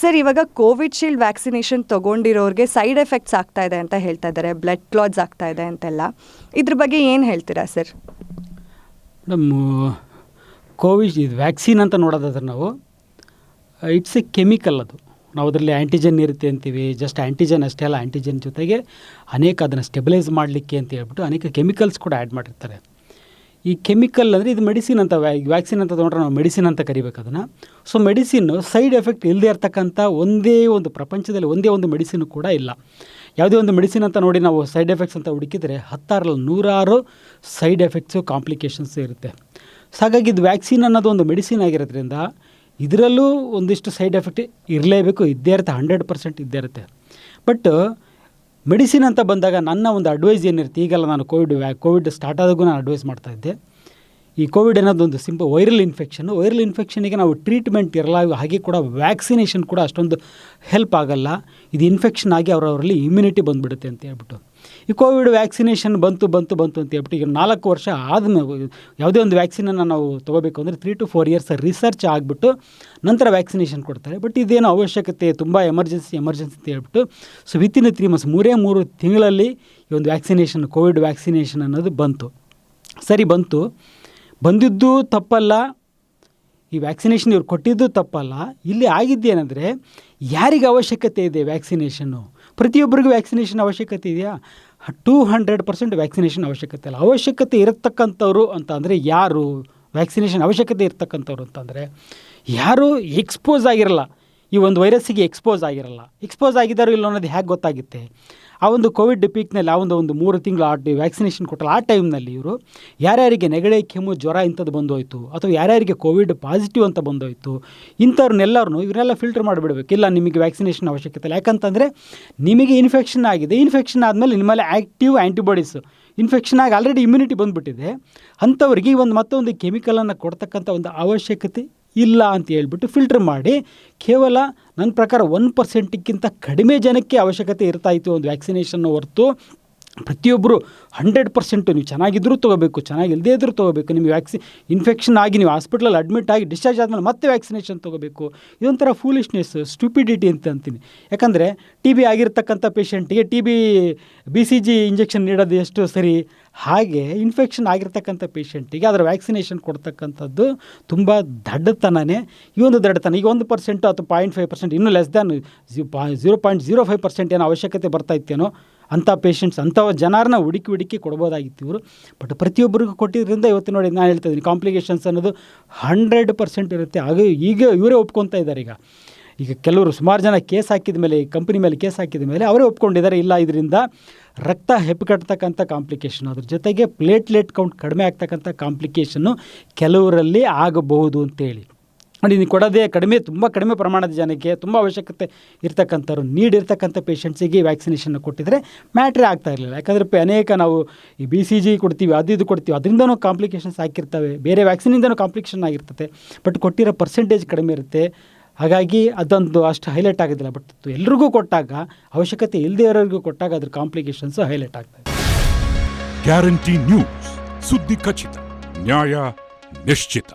Sir, ಇವಾಗ Covishield vaccination ತೊಗೊಂಡಿರೋರಿಗೆ side effects ಆಗ್ತಾ ಇದೆ ಅಂತ ಹೇಳ್ತಾ ಇದ್ದಾರೆ, ಬ್ಲಡ್ ಕ್ಲಾಟ್ಸ್ ಆಗ್ತಾ ಇದೆ ಅಂತೆಲ್ಲ. ಇದ್ರ ಬಗ್ಗೆ ಏನು ಹೇಳ್ತೀರಾ ಸರ್? ಮೇಡಮ್, ಇದು ವ್ಯಾಕ್ಸಿನ್ ಅಂತ ನೋಡೋದಾದ್ರೆ ನಾವು ಇಟ್ಸ್ ಎ ಕೆಮಿಕಲ್. ಅದು ನಾವು ಅದರಲ್ಲಿ ಆ್ಯಂಟಿಜನ್ ಇರುತ್ತೆ ಅಂತೀವಿ. ಜಸ್ಟ್ ಆ್ಯಂಟಿಜನ್ ಅಷ್ಟೇ ಅಲ್ಲ, ಆ್ಯಂಟಿಜನ್ ಜೊತೆಗೆ ಅನೇಕ ಅದನ್ನು ಸ್ಟೆಬಿಲೈಸ್ ಮಾಡಲಿಕ್ಕೆ ಅಂತ ಹೇಳ್ಬಿಟ್ಟು ಅನೇಕ ಕೆಮಿಕಲ್ಸ್ ಕೂಡ ಆ್ಯಡ್ ಮಾಡಿರ್ತಾರೆ. ಈ ಕೆಮಿಕಲ್ ಅಂದರೆ ಇದು ಮೆಡಿಸಿನ್ ಅಂತ, ವ್ಯಾಕ್ಸಿನ್ ಅಂತ ತೊಗೊಂಡ್ರೆ ನಾವು ಮೆಡಿಸಿನ್ ಅಂತ ಕರಿಬೇಕು ಅದನ್ನು. ಸೊ ಮೆಡಿಸಿನ್ನು ಸೈಡ್ ಎಫೆಕ್ಟ್ ಇಲ್ಲದೆ ಇರ್ತಕ್ಕಂಥ ಪ್ರಪಂಚದಲ್ಲಿ ಒಂದೇ ಒಂದು ಮೆಡಿಸಿನ್ ಕೂಡ ಇಲ್ಲ. ಯಾವುದೇ ಒಂದು ಮೆಡಿಸಿನ್ ಅಂತ ನೋಡಿ ನಾವು ಸೈಡ್ ಎಫೆಕ್ಟ್ಸ್ ಅಂತ ಹುಡುಕಿದರೆ 10 ಸೈಡ್ ಎಫೆಕ್ಟ್ಸು, ಕಾಂಪ್ಲಿಕೇಶನ್ಸು ಇರುತ್ತೆ. ಸೊ ಹಾಗಾಗಿ ಇದು ವ್ಯಾಕ್ಸಿನ್ ಅನ್ನೋದು ಒಂದು ಮೆಡಿಸಿನ್ ಆಗಿರೋದ್ರಿಂದ ಇದರಲ್ಲೂ ಒಂದಿಷ್ಟು ಸೈಡ್ ಎಫೆಕ್ಟ್ ಇರಲೇಬೇಕು, ಇದ್ದೇ ಇರುತ್ತೆ, 100% ಇದ್ದೇ ಇರುತ್ತೆ. ಬಟ್ ಮೆಡಿಸಿನ್ ಅಂತ ಬಂದಾಗ ನನ್ನ ಒಂದು ಅಡ್ವೈಸ್ ಏನಿರುತ್ತೆ, ಈಗೆಲ್ಲ ನಾನು ಕೋವಿಡ್ ಸ್ಟಾರ್ಟ್ ಆದಾಗೂ ನಾನು ಅಡ್ವೈಸ್ ಮಾಡ್ತಾಯಿದ್ದೆ. ಈ ಕೋವಿಡ್ ಅನ್ನೋದೊಂದು ವೈರಲ್ ಇನ್ಫೆಕ್ಷನ್ನಿಗೆ ನಾವು ಟ್ರೀಟ್ಮೆಂಟ್ ಇರಲ್ಲ. ಹಾಗೆ ಕೂಡ ವ್ಯಾಕ್ಸಿನೇಷನ್ ಕೂಡ ಅಷ್ಟೊಂದು ಹೆಲ್ಪ್ ಆಗಲ್ಲ. ಇದು ಇನ್ಫೆಕ್ಷನ್ ಆಗಿ ಅವರಲ್ಲಿ ಇಮ್ಯುನಿಟಿ ಬಂದುಬಿಡುತ್ತೆ ಅಂತ ಹೇಳ್ಬಿಟ್ಟು ಈ ಕೋವಿಡ್ ವ್ಯಾಕ್ಸಿನೇಷನ್ ಬಂತು ಅಂತ ಹೇಳ್ಬಿಟ್ಟು ಈಗ 4 ವರ್ಷ ಆದಮೇಲೆ ಯಾವುದೇ ಒಂದು ವ್ಯಾಕ್ಸಿನನ್ನು ನಾವು ತೊಗೋಬೇಕು ಅಂದರೆ 3 to 4 years ರಿಸರ್ಚ್ ಆಗಿಬಿಟ್ಟು ನಂತರ ವ್ಯಾಕ್ಸಿನೇಷನ್ ಕೊಡ್ತಾರೆ. ಬಟ್ ಇದೇನೋ ಅವಶ್ಯಕತೆ, ತುಂಬ ಎಮರ್ಜೆನ್ಸಿ ಅಂತ ಹೇಳ್ಬಿಟ್ಟು ಸೊ ವಿತಿನ್ 3 months 3 ತಿಂಗಳಲ್ಲಿ ಈ ಒಂದು ವ್ಯಾಕ್ಸಿನೇಷನ್, ಕೋವಿಡ್ ವ್ಯಾಕ್ಸಿನೇಷನ್ ಅನ್ನೋದು ಬಂತು. ಸರಿ, ಬಂದಿದ್ದು ತಪ್ಪಲ್ಲ, ಈ ವ್ಯಾಕ್ಸಿನೇಷನ್ ಇವ್ರು ಕೊಟ್ಟಿದ್ದು ತಪ್ಪಲ್ಲ. ಇಲ್ಲಿ ಆಗಿದ್ದೇನೆಂದರೆ ಯಾರಿಗೆ ಅವಶ್ಯಕತೆ ಇದೆ ವ್ಯಾಕ್ಸಿನೇಷನ್ನು? ಪ್ರತಿಯೊಬ್ಬರಿಗೂ ವ್ಯಾಕ್ಸಿನೇಷನ್ ಅವಶ್ಯಕತೆ ಇದೆಯಾ? 200% ವ್ಯಾಕ್ಸಿನೇಷನ್ ಅವಶ್ಯಕತೆ ಇಲ್ಲ. ಅವಶ್ಯಕತೆ ಇರತಕ್ಕಂಥವ್ರು ಅಂತ ಅಂದರೆ ಯಾರು? ವ್ಯಾಕ್ಸಿನೇಷನ್ ಅವಶ್ಯಕತೆ ಇರತಕ್ಕಂಥವ್ರು ಅಂತಂದರೆ ಯಾರು ಎಕ್ಸ್ಪೋಸ್ ಆಗಿರಲ್ಲ, ಈ ಒಂದು ವೈರಸ್ಸಿಗೆ ಎಕ್ಸ್ಪೋಸ್ ಆಗಿದ್ದಾರೋ ಇಲ್ಲ ಅನ್ನೋದು ಹೇಗೆ ಗೊತ್ತಾಗುತ್ತೆ? ಆ ಒಂದು ಕೋವಿಡ್ ಪೀಕ್ನಲ್ಲಿ ಆ ಒಂದು 3 ತಿಂಗಳು ವ್ಯಾಕ್ಸಿನೇಷನ್ ಕೊಟ್ಟಲ್ಲ, ಆ ಟೈಮ್ನಲ್ಲಿ ಇವರು ಯಾರ್ಯಾರಿಗೆ ನೆಗಡಿ, ಕೆಮ್ಮು, ಜ್ವರ ಇಂಥದ್ದು ಬಂದೋಯ್ತು, ಅಥವಾ ಯಾರ್ಯಾರಿಗೆ ಕೋವಿಡ್ ಪಾಸಿಟಿವ್ ಅಂತ ಬಂದೋಯ್ತು, ಇವರೆಲ್ಲ ಫಿಲ್ಟರ್ ಮಾಡಿಬಿಡ್ಬೇಕು. ಇಲ್ಲ, ನಿಮಗೆ ವ್ಯಾಕ್ಸಿನೇಷನ್ ಅವಶ್ಯಕತೆ ಇಲ್ಲ. ಯಾಕಂತಂದರೆ ನಿಮಗೆ ಇನ್ಫೆಕ್ಷನ್ ಆಗಿದೆ, ಇನ್ಫೆಕ್ಷನ್ ಆದಮೇಲೆ ನಿಮ್ಮಲ್ಲಿ ಆ್ಯಕ್ಟಿವ್ ಆ್ಯಂಟಿಬಾಡೀಸ್, ಇನ್ಫೆಕ್ಷನ್ ಆಗಿ ಆಲ್ರೆಡಿ ಇಮ್ಯುನಿಟಿ ಬಂದುಬಿಟ್ಟಿದೆ. ಅಂಥವ್ರಿಗೆ ಮತ್ತೊಂದು ಕೆಮಿಕಲನ್ನು ಕೊಡ್ತಕ್ಕಂಥ ಒಂದು ಅವಶ್ಯಕತೆ ಇಲ್ಲ ಅಂತ ಹೇಳ್ಬಿಟ್ಟು ಫಿಲ್ಟರ್ ಮಾಡಿ ಕೇವಲ ನನ್ನ ಪ್ರಕಾರ 1%ಕ್ಕಿಂತ ಕಡಿಮೆ ಜನಕ್ಕೆ ಅವಶ್ಯಕತೆ ಇರ್ತಾಯಿತ್ತು ಒಂದು ವ್ಯಾಕ್ಸಿನೇಷನ್ನ ಹೊರತು ಪ್ರತಿಯೊಬ್ಬರು 100% ನೀವು ಚೆನ್ನಾಗಿದ್ದರೂ ತೊಗೋಬೇಕು, ಚೆನ್ನಾಗಿಲ್ಲದೇ ಇದ್ದರೂ ತೊಗೋಬೇಕು. ನಿಮಗೆ ಇನ್ಫೆಕ್ಷನ್ ಆಗಿ ನೀವು ಹಾಸ್ಪಿಟ್ಲಲ್ಲಿ ಅಡ್ಮಿಟ್ ಆಗಿ ಡಿಸ್ಚಾರ್ಜ್ ಆದಮೇಲೆ ಮತ್ತೆ ವ್ಯಾಕ್ಸಿನೇಷನ್ ತೊಗೋಬೇಕು. ಇದೊಂಥರ ಫೂಲಿಶ್ನೆಸ್, ಸ್ಟುಪಿಡಿಟಿ ಅಂತ ಅಂತೀನಿ. ಯಾಕಂದರೆ TB ಆಗಿರ್ತಕ್ಕಂಥ ಪೇಷಂಟಿಗೆ BCG ಇಂಜೆಕ್ಷನ್ ನೀಡೋದು ಎಷ್ಟು ಸರಿ, ಹಾಗೆ ಇನ್ಫೆಕ್ಷನ್ ಆಗಿರ್ತಕ್ಕಂಥ ಪೇಷಂಟಿಗೆ ಅದರ ವ್ಯಾಕ್ಸಿನೇಷನ್ ಕೊಡ್ತಕ್ಕಂಥದ್ದು ತುಂಬ ದಡ್ಡತನನೇ. ಈ ಒಂದು ದಡ್ಡತನ ಈಗ 1% ಅಥವಾ 0.5%, ಇನ್ನೂ ಲೆಸ್ ದ್ಯಾನ್ 0.05% ಏನೋ ಅವಶ್ಯಕತೆ ಬರ್ತಾಯಿತ್ತೇನೋ ಅಂಥ ಪೇಷಂಟ್ಸ್, ಅಂಥ ಜನರನ್ನ ಹುಡುಕಿ ಕೊಡ್ಬೋದಾಗಿತ್ತು ಇವರು. ಬಟ್ ಪ್ರತಿಯೊಬ್ಬರಿಗೂ ಕೊಟ್ಟಿದ್ದರಿಂದ ಇವತ್ತು ನೋಡಿ ನಾನು ಹೇಳ್ತಾ ಇದ್ದೀನಿ, ಕಾಂಪ್ಲಿಕೇಶನ್ಸ್ ಅನ್ನೋದು 100% ಇರುತ್ತೆ. ಹಾಗೆ ಈಗ ಇವರೇ ಒಪ್ಕೊತಾ ಇದ್ದಾರೆ. ಈಗ ಕೆಲವರು ಸುಮಾರು ಜನ ಕೇಸ್ ಹಾಕಿದ ಮೇಲೆ, ಕಂಪ್ನಿ ಮೇಲೆ ಕೇಸ್ ಹಾಕಿದ ಮೇಲೆ ಅವರೇ ಒಪ್ಕೊಂಡಿದ್ದಾರೆ, ಇಲ್ಲ ಇದರಿಂದ ರಕ್ತ ಹೆಪ್ಪುಗಟ್ಟತಕ್ಕಂಥ ಕಾಂಪ್ಲಿಕೇಶನ್, ಅದ್ರ ಜೊತೆಗೆ ಪ್ಲೇಟ್ಲೆಟ್ ಕೌಂಟ್ ಕಡಿಮೆ ಆಗ್ತಕ್ಕಂಥ ಕಾಂಪ್ಲಿಕೇಶನ್ನು ಕೆಲವರಲ್ಲಿ ಆಗಬಹುದು ಅಂತೇಳಿ ನೋಡಿ. ನೀವು ಕೊಡೋದೇ ತುಂಬ ಕಡಿಮೆ ಪ್ರಮಾಣದ ಜನಕ್ಕೆ, ತುಂಬ ಅವಶ್ಯಕತೆ ಇರ್ತಕ್ಕಂಥವ್ರು, ನೀಡಿರ್ತಕ್ಕಂಥ ಪೇಷಂಟ್ಸಿಗೆ ವ್ಯಾಕ್ಸಿನೇಷನ್ನ ಕೊಟ್ಟಿದ್ರೆ ಮ್ಯಾಟ್ರೇ ಆಗ್ತಾ ಇರಲಿಲ್ಲ. ಯಾಕಂದರೆ ಅನೇಕ ನಾವು ಈ BCG ಕೊಡ್ತೀವಿ, ಇದು ಕೊಡ್ತೀವಿ, ಅದರಿಂದನೂ ಕಾಂಪ್ಲಿಕೇಶನ್ಸ್ ಆಗಿರ್ತವೆ, ಬೇರೆ ವ್ಯಾಕ್ಸಿನಿಂದನೂ ಕಾಂಪ್ಲಿಕೇಶನ್ ಆಗಿರ್ತದೆ. ಬಟ್ ಕೊಟ್ಟಿರೋ ಪರ್ಸೆಂಟೇಜ್ ಕಡಿಮೆ ಇರುತ್ತೆ, ಹಾಗಾಗಿ ಅದೊಂದು ಅಷ್ಟು ಹೈಲೈಟ್ ಆಗೋದಿಲ್ಲ. ಬಟ್ ಎಲ್ರಿಗೂ ಕೊಟ್ಟಾಗ, ಅವಶ್ಯಕತೆ ಇಲ್ಲದೇ ಇರೋರಿಗೂ ಕೊಟ್ಟಾಗ ಅದ್ರ ಕಾಂಪ್ಲಿಕೇಶನ್ಸು ಹೈಲೈಟ್ ಆಗ್ತದೆ. ಗ್ಯಾರಂಟಿ ನ್ಯೂಸ್, ಸುದ್ದಿ ಖಚಿತ, ನ್ಯಾಯ ನಿಶ್ಚಿತ.